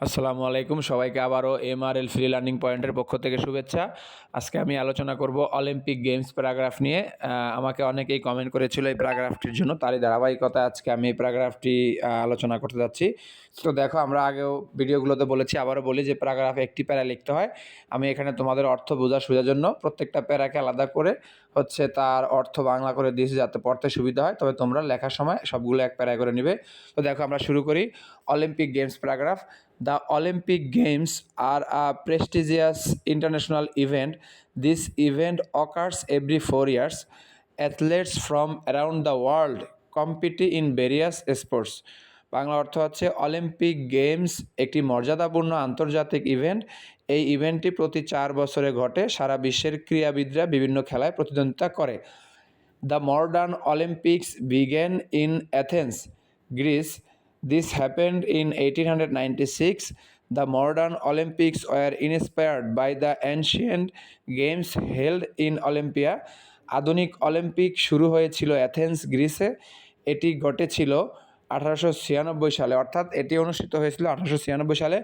আসসালামু আলাইকুম, সবাইকে আবারও এমআরএল ফ্রি লার্নিং পয়েন্টের পক্ষ থেকে শুভেচ্ছা। আজকে আমি আলোচনা করব অলিম্পিক গেমস প্যারাগ্রাফ নিয়ে। আমাকে অনেকেই কমেন্ট করেছিল এই প্যারাগ্রাফটির জন্য, তারই ধারাবাহিকতা আজকে আমি এই প্যারাগ্রাফটি আলোচনা করতে যাচ্ছি। তো দেখো, আমরা আগেও ভিডিওগুলোতে বলেছি, আবারও বলি যে প্যারাগ্রাফে একটি প্যারা লিখতে হয়। আমি এখানে তোমাদের অর্থ বোঝার সুবিধার জন্য প্রত্যেকটা প্যারাকে আলাদা করে তার অর্থ বাংলা করে দিয়েছি যাতে পড়তে সুবিধা হয়, তবে তোমরা লেখার সময় সবগুলো এক প্যারায় করে নিবে। তো দেখো, আমরা শুরু করি। Olympic games paragraph. The Olympic Games are a prestigious international event. This event occurs every 4 years. Athletes from around the world compete in various sports. Bangla অর্থ হচ্ছে, অলিম্পিক গেমস একটি মর্যাদাপূর্ণ আন্তর্জাতিক ইভেন্ট। এই ইভেন্টটি প্রতি 4 বছরে ঘটে। সারা বিশ্বের ক্রীড়াবিদরা বিভিন্ন খেলায় প্রতিদ্বন্দ্বিতা করে। The modern Olympics began in Athens, Greece. This happened in 1896. The modern Olympics were inspired by the ancient games held in Olympia. আধুনিক অলিম্পিক শুরু হয়েছিল অ্যাথেন্স, গ্রিসে। এটি ঘটেছিল 1896 সালে, অর্থাৎ এটি অনুষ্ঠিত হয়েছিল 1896 সালে।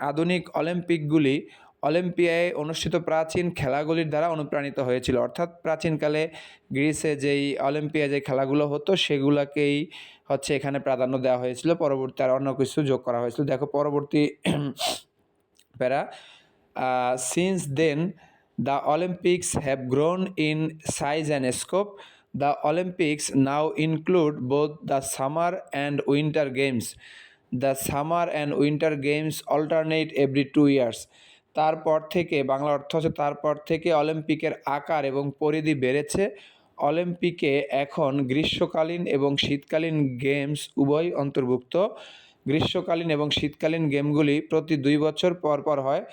আধুনিক অলিম্পিকগুলি অলিম্পিয়ায় অনুষ্ঠিত প্রাচীন খেলাগুলির দ্বারা অনুপ্রাণিত হয়েছিল, অর্থাৎ প্রাচীনকালে গ্রিসে যেই অলিম্পিয়া যে খেলাগুলো হতো সেগুলোকেই এখানে প্রাধান্য দেওয়া হয়েছিল। পরবর্তী আর অন্য কিছু যোগ করা হয়েছিল। দেখো পরবর্তী para. Since then the Olympics have grown in size and scope. The Olympics now include both the summer and winter games. The summer and winter games alternate every 2 years. তারপর থেকে, বাংলা অর্থ হচ্ছে তারপর থেকে অলিম্পিকের আকার এবং পরিধি বেড়েছে। অলিম্পিকে এখন গ্রীষ্মকালীন এবং শীতকালীন গেমস উভয় অন্তর্ভুক্ত। গ্রীষ্মকালীন এবং শীতকালীন গেমগুলি প্রতি 2 বছর পর পর হয়।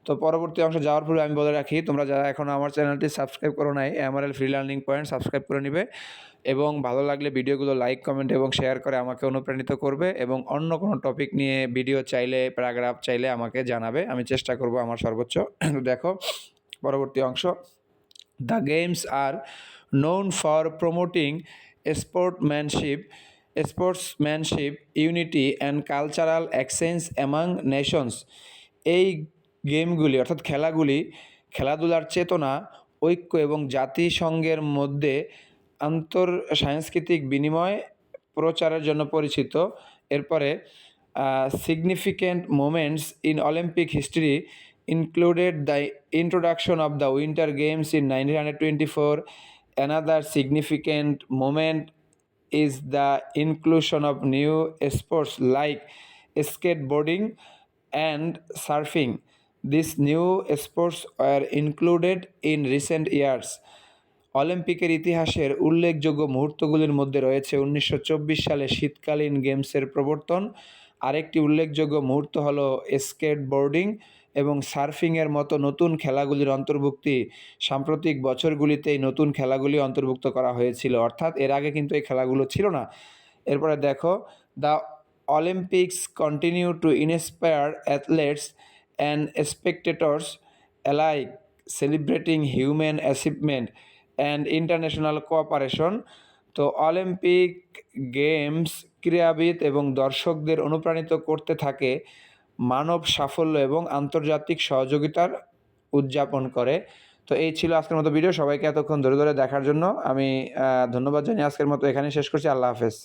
তো পরবর্তী অংশ যাওয়ার পূর্বে আমি বলে রাখি, তোমরা যারা এখন আমার চ্যানেলটি সাবস্ক্রাইব করো নাই, MRL free learning point subscribe করে নিবে এবং ভালো লাগলে ভিডিওগুলো লাইক, কমেন্ট এবং শেয়ার করে আমাকে অনুপ্রাণিত করবে এবং অন্য কোনো টপিক নিয়ে ভিডিও চাইলে, প্যারাগ্রাফ চাইলে আমাকে জানাবে, আমি চেষ্টা করব আমার সর্বোচ্চ। দেখো পরবর্তী অংশ। The games are known for promoting sportsmanship, unity and cultural exchange among nations. এই গেমগুলি অর্থাৎ খেলাগুলি খেলাধুলার চেতনা, ঐক্য এবং জাতিসংঘের মধ্যে সাংস্কৃতিক বিনিময় প্রচারের জন্য পরিচিত। এরপরে significant moments in Olympic history included the introduction of the Winter Games in 1924. Another significant moment is the inclusion of new sports like skateboarding and surfing. These new sports were included in recent years. অলিম্পিকের ইতিহাসের উল্লেখযোগ্য মুহূর্তগুলির মধ্যে রয়েছে 1924 সালে শীতকালীন গেমসের প্রবর্তন। আরেকটি উল্লেখযোগ্য মুহূর্ত হলো স্কেটবোর্ডিং এবং সার্ফিংয়ের মতো নতুন খেলাগুলির অন্তর্ভুক্তি। সাম্প্রতিক বছরগুলিতে এই নতুন খেলাগুলি অন্তর্ভুক্ত করা হয়েছিল, অর্থাৎ এর আগে কিন্তু এই খেলাগুলো ছিল না। এরপরে দেখো, the Olympics continue to inspire athlete's and spectators alike, celebrating human achievement and international cooperation. তো অলিম্পিক গেমস ক্রীড়াবিদ এবং দর্শকদের অনুপ্রাণিত করতে থাকে, মানব সাফল্য এবং আন্তর্জাতিক সহযোগিতার উদযাপন করে। তো এই ছিল আজকের মতো ভিডিও। সবাইকে এতক্ষণ ধরে ধরে দেখার জন্য আমি ধন্যবাদ জানিয়ে আজকের মতো এখানেই শেষ করছি। আল্লাহ হাফেজ।